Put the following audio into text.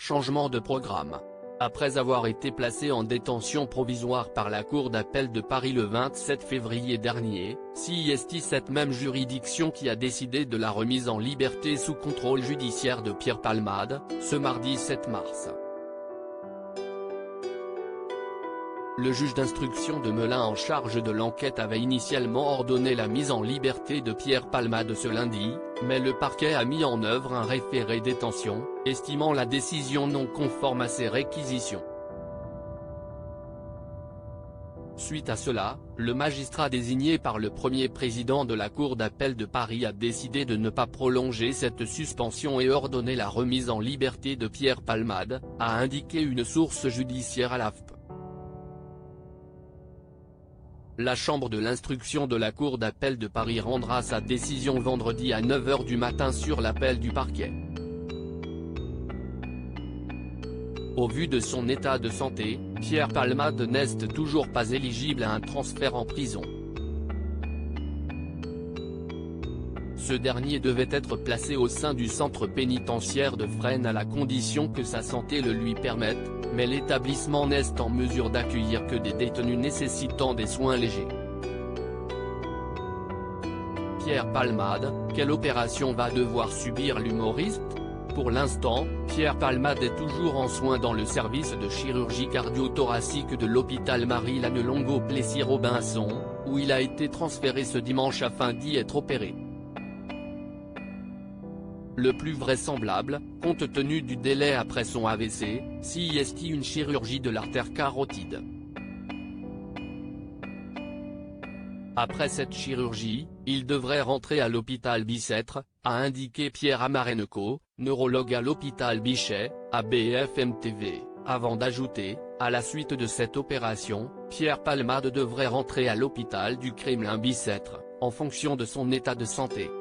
Changement de programme. Après avoir été placé en détention provisoire par la Cour d'appel de Paris le 27 février dernier, c'est cette même juridiction qui a décidé de la remise en liberté sous contrôle judiciaire de Pierre Palmade, ce mardi 7 mars. Le juge d'instruction de Melun en charge de l'enquête avait initialement ordonné la mise en liberté de Pierre Palmade ce lundi, mais le parquet a mis en œuvre un référé détention, estimant la décision non conforme à ses réquisitions. Suite à cela, le magistrat désigné par le premier président de la Cour d'appel de Paris a décidé de ne pas prolonger cette suspension et ordonner la remise en liberté de Pierre Palmade, a indiqué une source judiciaire à l'AFP. La chambre de l'instruction de la Cour d'appel de Paris rendra sa décision vendredi à 9 h du matin sur l'appel du parquet. Au vu de son état de santé, Pierre Palmade n'est toujours pas éligible à un transfert en prison. Ce dernier devait être placé au sein du centre pénitentiaire de Fresnes à la condition que sa santé le lui permette, mais l'établissement n'est en mesure d'accueillir que des détenus nécessitant des soins légers. Pierre Palmade, quelle opération va devoir subir l'humoriste ? Pour l'instant, Pierre Palmade est toujours en soins dans le service de chirurgie cardio-thoracique de l'hôpital Marie-Lannelongo-Plessis-Robinson, où il a été transféré ce dimanche afin d'y être opéré. Le plus vraisemblable, compte tenu du délai après son AVC, c'est une chirurgie de l'artère carotide. Après cette chirurgie, il devrait rentrer à l'hôpital Bicêtre, a indiqué Pierre Amarenco, neurologue à l'hôpital Bichet, à BFM TV, avant d'ajouter, à la suite de cette opération, Pierre Palmade devrait rentrer à l'hôpital du Kremlin Bicêtre, en fonction de son état de santé.